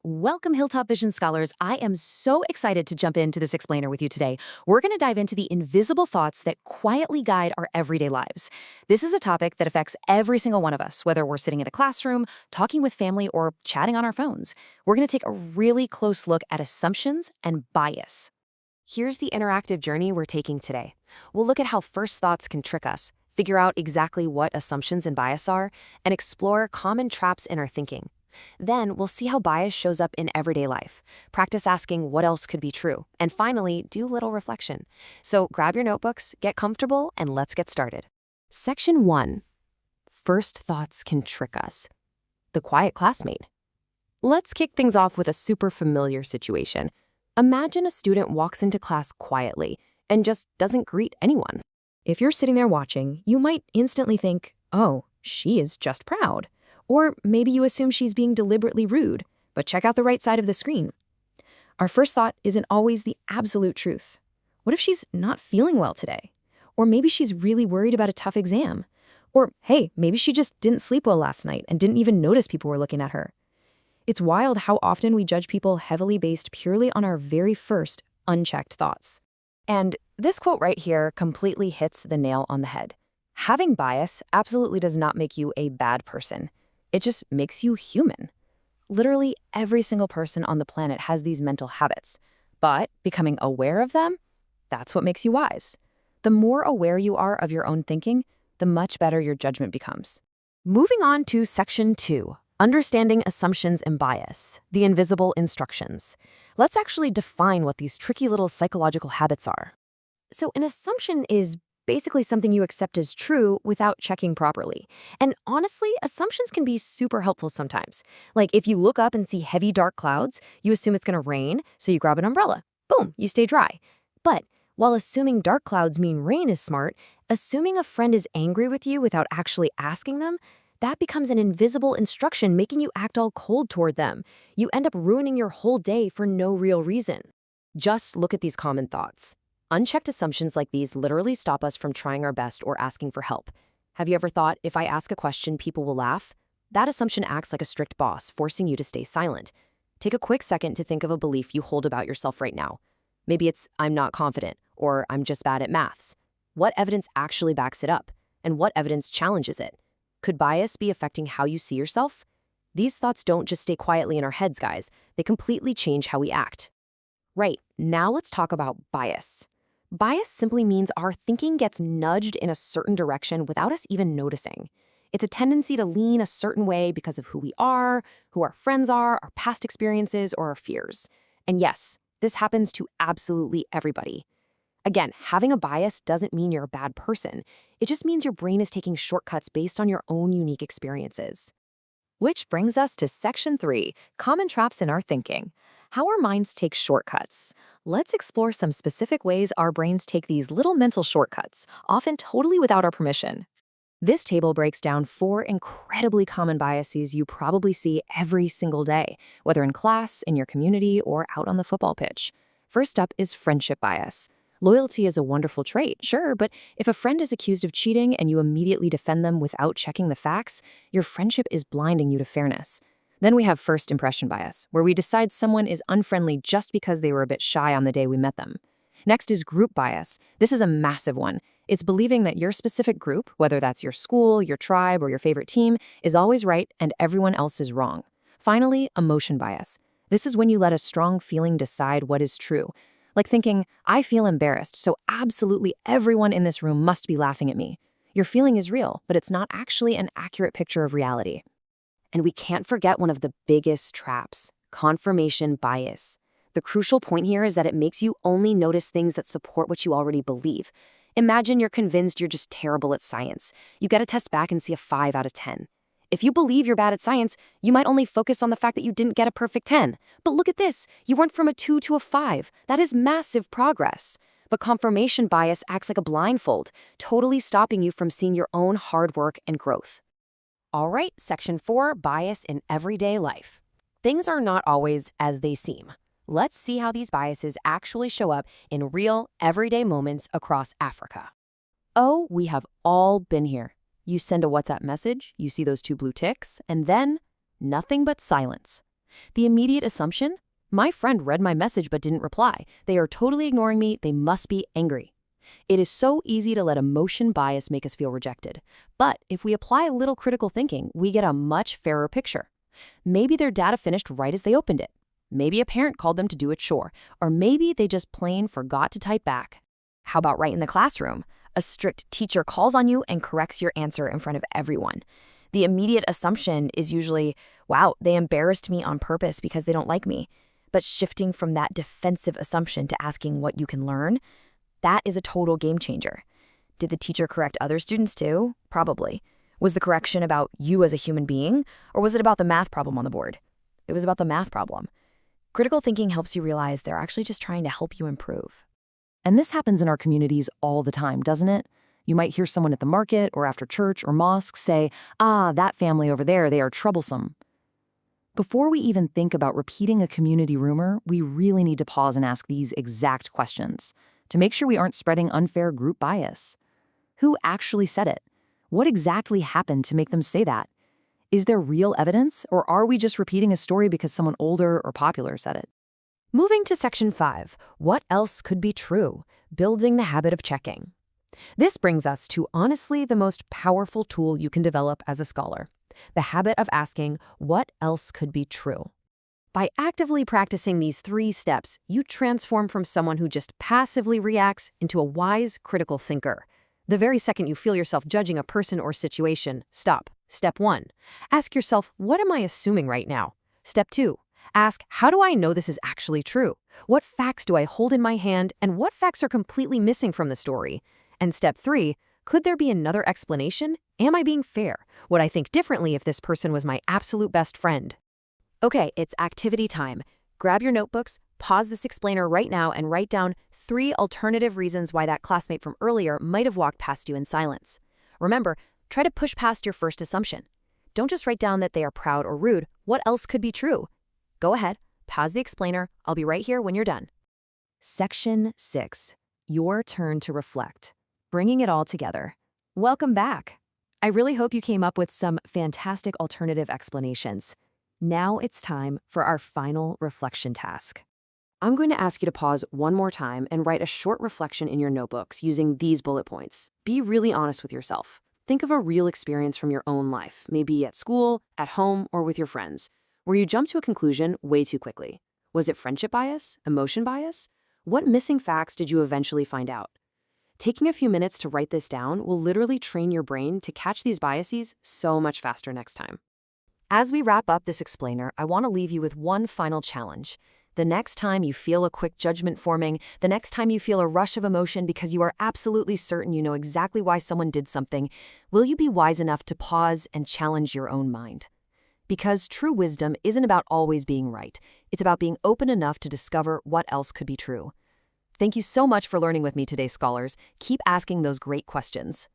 Welcome, Hilltop Vision Scholars. I am so excited to jump into this explainer with you today. We're going to dive into the invisible thoughts that quietly guide our everyday lives. This is a topic that affects every single one of us, whether we're sitting in a classroom, talking with family, or chatting on our phones. We're going to take a really close look at assumptions and bias. Here's the interactive journey we're taking today. We'll look at how first thoughts can trick us, figure out exactly what assumptions and bias are, and explore common traps in our thinking. Then we'll see how bias shows up in everyday life, practice asking what else could be true, and finally, do a little reflection. So grab your notebooks, get comfortable, and let's get started. Section 1. First thoughts can trick us. The quiet classmate. Let's kick things off with a super familiar situation. Imagine a student walks into class quietly and just doesn't greet anyone. If you're sitting there watching, you might instantly think, oh, she is just proud. Or maybe you assume she's being deliberately rude, but check out the right side of the screen. Our first thought isn't always the absolute truth. What if she's not feeling well today? Or maybe she's really worried about a tough exam. Or, hey, maybe she just didn't sleep well last night and didn't even notice people were looking at her. It's wild how often we judge people heavily based purely on our very first unchecked thoughts. And this quote right here completely hits the nail on the head. Having bias absolutely does not make you a bad person. It just makes you human. Literally every single person on the planet has these mental habits, but becoming aware of them, that's what makes you wise. The more aware you are of your own thinking, the much better your judgment becomes. Moving on to Section 2, Understanding Assumptions and Bias, the Invisible Instructions. Let's actually define what these tricky little psychological habits are. So an assumption is basically something you accept as true without checking properly. And honestly, assumptions can be super helpful sometimes. Like if you look up and see heavy dark clouds, you assume it's going to rain, so you grab an umbrella. Boom, you stay dry. But while assuming dark clouds mean rain is smart, assuming a friend is angry with you without actually asking them, that becomes an invisible instruction making you act all cold toward them. You end up ruining your whole day for no real reason. Just look at these common thoughts. Unchecked assumptions like these literally stop us from trying our best or asking for help. Have you ever thought, if I ask a question, people will laugh? That assumption acts like a strict boss, forcing you to stay silent. Take a quick second to think of a belief you hold about yourself right now. Maybe it's, I'm not confident, or I'm just bad at maths. What evidence actually backs it up? And what evidence challenges it? Could bias be affecting how you see yourself? These thoughts don't just stay quietly in our heads, guys. They completely change how we act. Right, now let's talk about bias. Bias simply means our thinking gets nudged in a certain direction without us even noticing. It's a tendency to lean a certain way because of who we are, who our friends are, our past experiences, or our fears. And yes, this happens to absolutely everybody. Again, having a bias doesn't mean you're a bad person. It just means your brain is taking shortcuts based on your own unique experiences. Which brings us to Section 3, Common Traps in Our Thinking. How our minds take shortcuts. Let's explore some specific ways our brains take these little mental shortcuts, often totally without our permission. This table breaks down 4 incredibly common biases you probably see every single day, whether in class, in your community, or out on the football pitch. First up is friendship bias. Loyalty is a wonderful trait, sure, but if a friend is accused of cheating and you immediately defend them without checking the facts, your friendship is blinding you to fairness. Then we have first impression bias, where we decide someone is unfriendly just because they were a bit shy on the day we met them. Next is group bias. This is a massive one. It's believing that your specific group, whether that's your school, your tribe, or your favorite team, is always right and everyone else is wrong. Finally, emotion bias. This is when you let a strong feeling decide what is true. Like thinking, I feel embarrassed, so absolutely everyone in this room must be laughing at me. Your feeling is real, but it's not actually an accurate picture of reality. And we can't forget one of the biggest traps, confirmation bias. The crucial point here is that it makes you only notice things that support what you already believe. Imagine you're convinced you're just terrible at science. You get a test back and see a 5 out of 10. If you believe you're bad at science, you might only focus on the fact that you didn't get a perfect 10. But look at this, you went from a 2 to a 5. That is massive progress. But confirmation bias acts like a blindfold, totally stopping you from seeing your own hard work and growth. All right, Section 4, Bias in Everyday Life. Things are not always as they seem. Let's see how these biases actually show up in real, everyday moments across Africa. Oh, we have all been here. You send a WhatsApp message, you see those 2 blue ticks, and then nothing but silence. The immediate assumption? My friend read my message but didn't reply. They are totally ignoring me. They must be angry. It is so easy to let emotion bias make us feel rejected. But if we apply a little critical thinking, we get a much fairer picture. Maybe their data finished right as they opened it. Maybe a parent called them to do a chore. Or maybe they just plain forgot to type back. How about right in the classroom? A strict teacher calls on you and corrects your answer in front of everyone. The immediate assumption is usually, wow, they embarrassed me on purpose because they don't like me. But shifting from that defensive assumption to asking what you can learn, that is a total game changer. Did the teacher correct other students too? Probably. Was the correction about you as a human being, or was it about the math problem on the board? It was about the math problem. Critical thinking helps you realize they're actually just trying to help you improve. And this happens in our communities all the time, doesn't it? You might hear someone at the market or after church or mosque say, that family over there, they are troublesome. Before we even think about repeating a community rumor, we really need to pause and ask these exact questions to make sure we aren't spreading unfair group bias. Who actually said it? What exactly happened to make them say that? Is there real evidence, or are we just repeating a story because someone older or popular said it? Moving to Section 5, what else could be true? Building the habit of checking. This brings us to honestly the most powerful tool you can develop as a scholar. The habit of asking, what else could be true? By actively practicing these 3 steps, you transform from someone who just passively reacts into a wise, critical thinker. The very second you feel yourself judging a person or situation, stop. Step 1. Ask yourself, what am I assuming right now? Step 2. Ask, how do I know this is actually true? What facts do I hold in my hand, and what facts are completely missing from the story? And step 3, could there be another explanation? Am I being fair? Would I think differently if this person was my absolute best friend? Okay, it's activity time. Grab your notebooks, pause this explainer right now, and write down 3 alternative reasons why that classmate from earlier might have walked past you in silence. Remember, try to push past your first assumption. Don't just write down that they are proud or rude. What else could be true? Go ahead, pause the explainer. I'll be right here when you're done. Section 6. Your turn to reflect. Bringing it all together. Welcome back. I really hope you came up with some fantastic alternative explanations. Now it's time for our final reflection task. I'm going to ask you to pause one more time and write a short reflection in your notebooks using these bullet points. Be really honest with yourself. Think of a real experience from your own life, maybe at school, at home, or with your friends, where you jumped to a conclusion way too quickly. Was it friendship bias? Emotion bias? What missing facts did you eventually find out? Taking a few minutes to write this down will literally train your brain to catch these biases so much faster next time. As we wrap up this explainer, I want to leave you with one final challenge. The next time you feel a quick judgment forming, the next time you feel a rush of emotion because you are absolutely certain you know exactly why someone did something, will you be wise enough to pause and challenge your own mind? Because true wisdom isn't about always being right. It's about being open enough to discover what else could be true. Thank you so much for learning with me today, scholars. Keep asking those great questions.